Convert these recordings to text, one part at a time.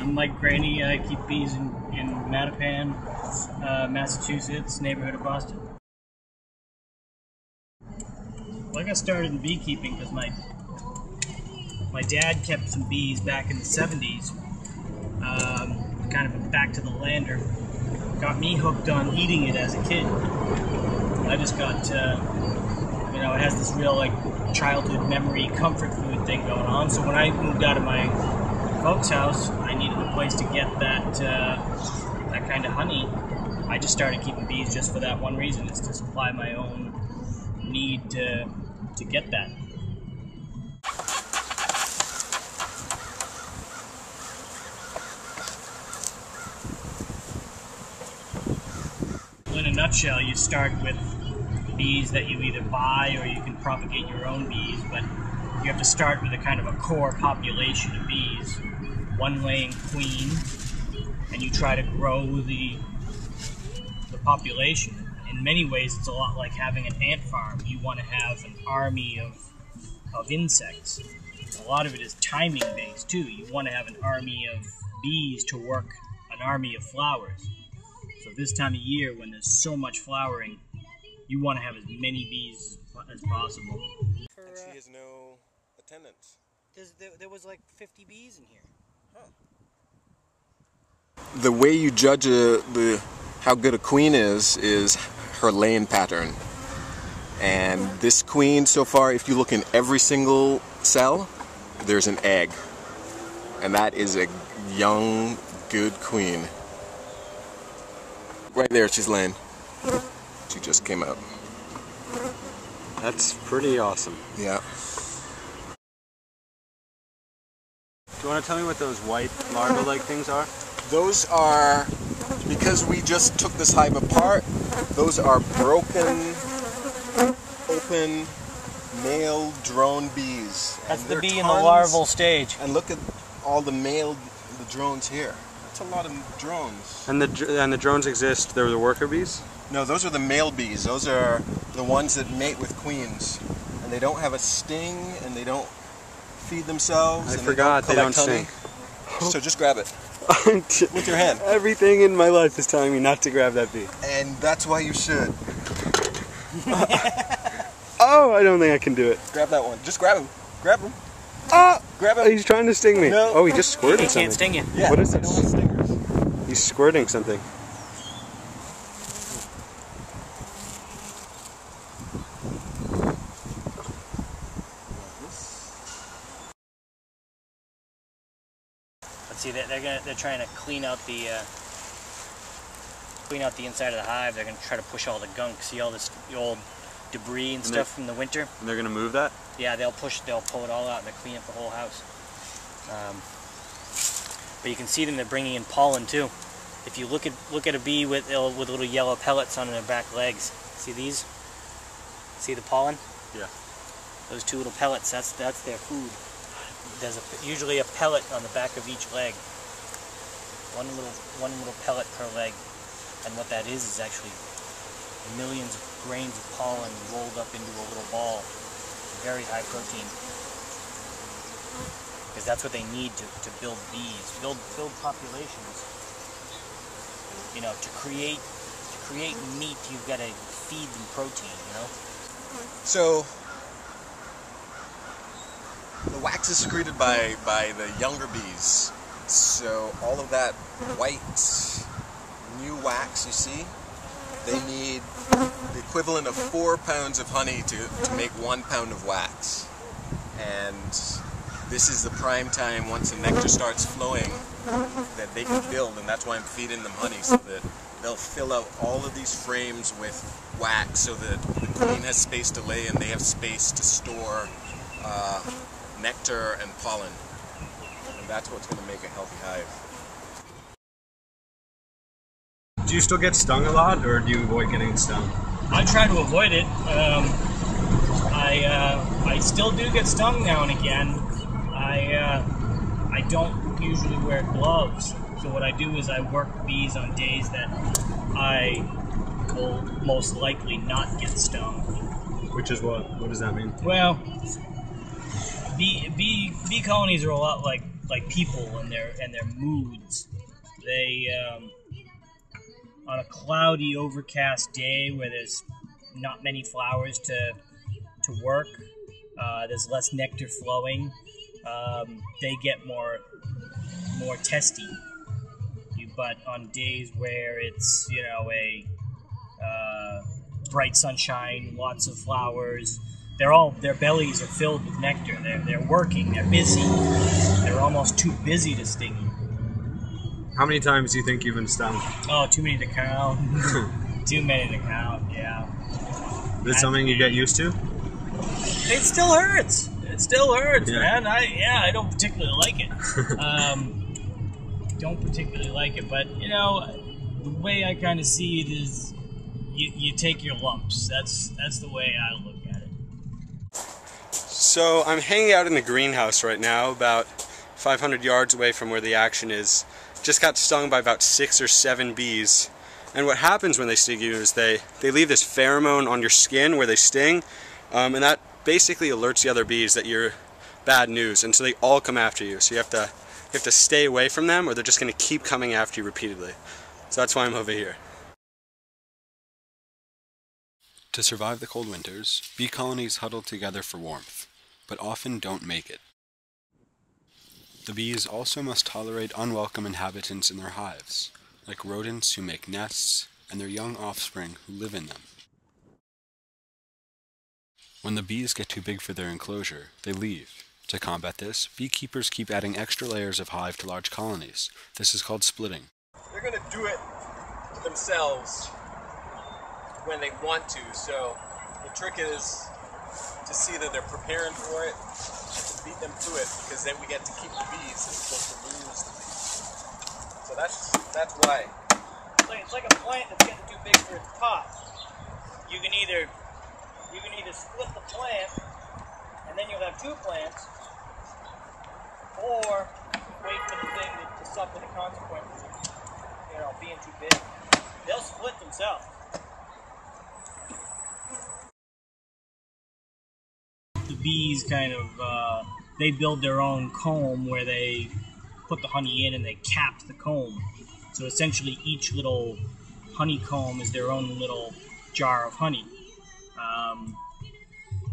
I'm like Granny. I keep bees in Mattapan, Massachusetts, neighborhood of Boston. Well, I got started in beekeeping because my dad kept some bees back in the 70s, kind of a back to the lander. Got me hooked on eating it as a kid. I just got, you know, it has this real like childhood memory comfort food thing going on. So when I moved out of my folks' house, I needed a place to get that that kind of honey. I just started keeping bees just for that one reason, is to supply my own need to get that. In a nutshell, you start with bees that you either buy or you can propagate your own bees, but you have to start with a kind of a core population of bees, one laying queen, and you try to grow the population. In many ways, it's a lot like having an ant farm. You want to have an army of insects. A lot of it is timing based too. You want to have an army of bees to work an army of flowers. So this time of year, when there's so much flowering, you want to have as many bees as possible. And she has no attendants. There was like 50 bees in here. Huh. The way you judge how good a queen is her laying pattern. And this queen, so far, if you look in every single cell, there's an egg. And that is a young, good queen. Right there, she's laying. She just came out. That's pretty awesome. Yeah. Do you want to tell me what those white larva-like things are? Those are, because we just took this hive apart, those are broken, open, male drone bees. That's and the bee in tons, the larval stage. And look at all the drones here. That's a lot of drones. And the drones exist, they're the worker bees? No, those are the male bees. Those are the ones that mate with queens. And they don't have a sting, and they don't feed themselves. I forgot, they don't sting. So just grab it. With your hand. Everything in my life is telling me not to grab that bee. And that's why you should. Oh, I don't think I can do it. Grab that one. Just grab him. Grab him. Ah! Grab him. He's trying to sting me. No. Oh, he just squirted something. He can't sting you. Yeah, what is they this? don't want stingers. He's squirting something. Let's see, they're trying to clean out the inside of the hive. They're going to try to push all the gunk. See all this old debris and stuff from the winter. And they're going to move that? Yeah, they'll pull it all out and they'll clean up the whole house. But you can see them, they're bringing in pollen too. If you look at a bee with little yellow pellets on their back legs, see these? See the pollen? Yeah. Those two little pellets, that's their food. There's usually a pellet on the back of each leg. One little pellet per leg. And what that is actually millions of grains of pollen rolled up into a little ball. Very high protein. Because that's what they need to build bees, build populations. You know, to create meat, you've got to feed them protein. You know. So the wax is secreted by the younger bees. So all of that white new wax you see, they need the equivalent of 4 pounds of honey to make 1 pound of wax. And this is the prime time, once the nectar starts flowing, that they can build, and that's why I'm feeding them honey, so that they'll fill out all of these frames with wax so that the queen has space to lay and they have space to store nectar and pollen. And that's what's going to make a healthy hive. Do you still get stung a lot, or do you avoid getting stung? I try to avoid it. I still do get stung now and again. I don't usually wear gloves, so what I do is I work bees on days that I will most likely not get stung. Which is what? What does that mean? Well, bee colonies are a lot like like people and their moods. They on a cloudy, overcast day where there's not many flowers to work, there's less nectar flowing. They get more testy. But on days where it's a bright sunshine, lots of flowers, their bellies are filled with nectar. They're working. They're busy. They're almost too busy to sting you. How many times do you think you've been stung? Oh, too many to count. Too many to count. Yeah. Is it something you get used to? It still hurts. It still hurts, Yeah. man. I don't particularly like it. Don't particularly like it, but the way I kind of see it is, you take your lumps. That's the way I look at it. So I'm hanging out in the greenhouse right now, about 500 yards away from where the action is. Just got stung by about 6 or 7 bees. And what happens when they sting you is they leave this pheromone on your skin where they sting, and that basically alerts the other bees that you're bad news, and so they all come after you. So you have to stay away from them, or they're just going to keep coming after you repeatedly. So that's why I'm over here. To survive the cold winters, bee colonies huddle together for warmth, but often don't make it. The bees also must tolerate unwelcome inhabitants in their hives, like rodents who make nests and their young offspring who live in them. When the bees get too big for their enclosure, they leave. To combat this, beekeepers keep adding extra layers of hive to large colonies. This is called splitting. They're going to do it themselves when they want to, so the trick is to see that they're preparing for it and to beat them to it, because then we get to keep the bees as opposed to lose the bees. So that's why. It's like a plant that's getting too big for its pot. You can either split the plant, and then you'll have 2 plants, or wait for the thing to suffer the consequences of being too big. They'll split themselves. The bees kind of they build their own comb where they put the honey in and they cap the comb. So essentially each little honeycomb is their own little jar of honey.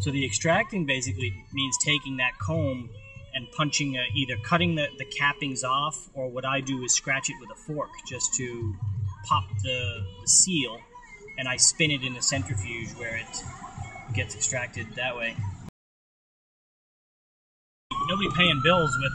So the extracting basically means taking that comb and punching, either cutting the cappings off, or what I do is scratch it with a fork just to pop the seal, and I spin it in a centrifuge where it gets extracted that way. Nobody paying bills with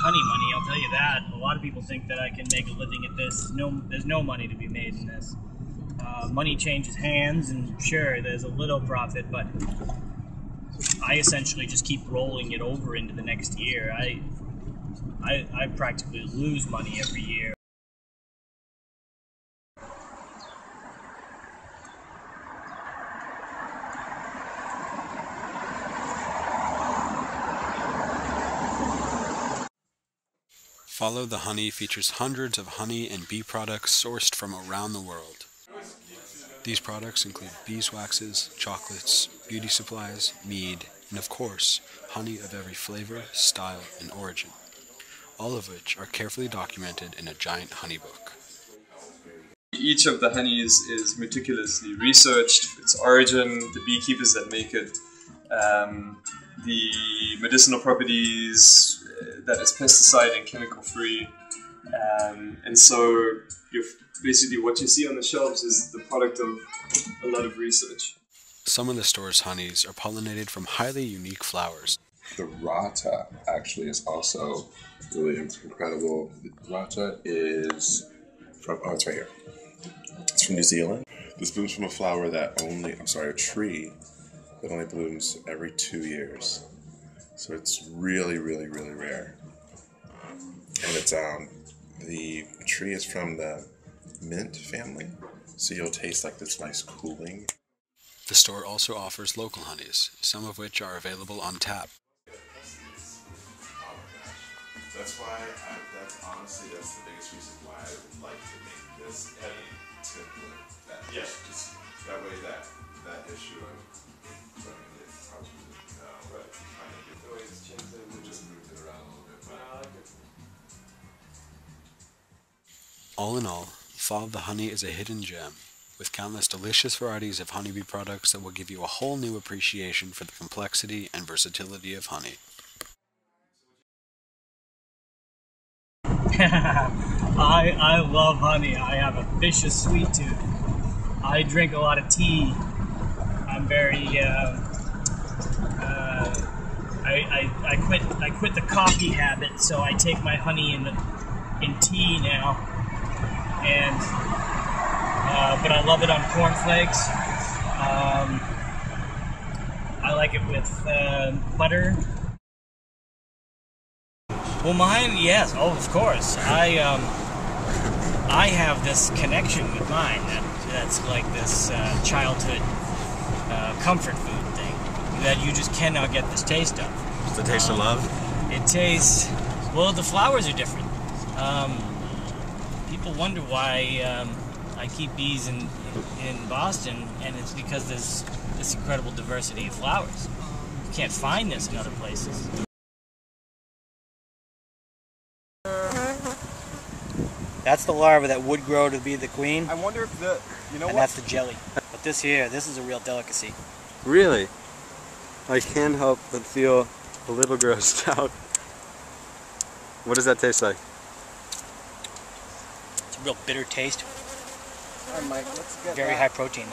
honey money, I'll tell you that. A lot of people think that I can make a living at this. There's no money to be made in this. Money changes hands, and sure, there's a little profit, but I essentially just keep rolling it over into the next year. I practically lose money every year. Follow the Honey features hundreds of honey and bee products sourced from around the world. These products include beeswaxes, chocolates, beauty supplies, mead, and of course, honey of every flavor, style, and origin, all of which are carefully documented in a giant honey book. Each of the honeys is meticulously researched, its origin, the beekeepers that make it, the medicinal properties, that it's pesticide and chemical free, and so basically what you see on the shelves is the product of a lot of research. Some of the store's honeys are pollinated from highly unique flowers. The rata actually is also really incredible. The rata is from, oh, it's right here. It's from New Zealand. This blooms from a flower that a tree that only blooms every 2 years. So it's really, really, really rare. And it's, the tree is from the mint family, so you'll taste like this nice cooling. The store also offers local honeys, some of which are available on tap. That's why, that's the biggest reason why I would like to make this heavy template. Just that way that issue of running it probably, trying to get the way it's changed, we just moved it around a little bit. All in all, Fall of the Honey is a hidden gem, with countless delicious varieties of honeybee products that will give you a whole new appreciation for the complexity and versatility of honey. I love honey. I have a vicious sweet tooth. I drink a lot of tea. I'm very I quit the coffee habit, so I take my honey in tea now. And but I love it on cornflakes. I like it with butter. Well, mine, yes, oh, of course. I have this connection with mine that's like this childhood comfort food thing that you just cannot get this taste of. It's the taste of love? It tastes, well, the flowers are different. People wonder why I keep bees in Boston, and it's because there's this incredible diversity of flowers. You can't find this in other places. That's the larva that would grow to be the queen. I wonder if and that's the jelly. But this here, this is a real delicacy. Really? I can't help but feel a little grossed out. What does that taste like? It's a real bitter taste. All right, Mike, let's get very high protein.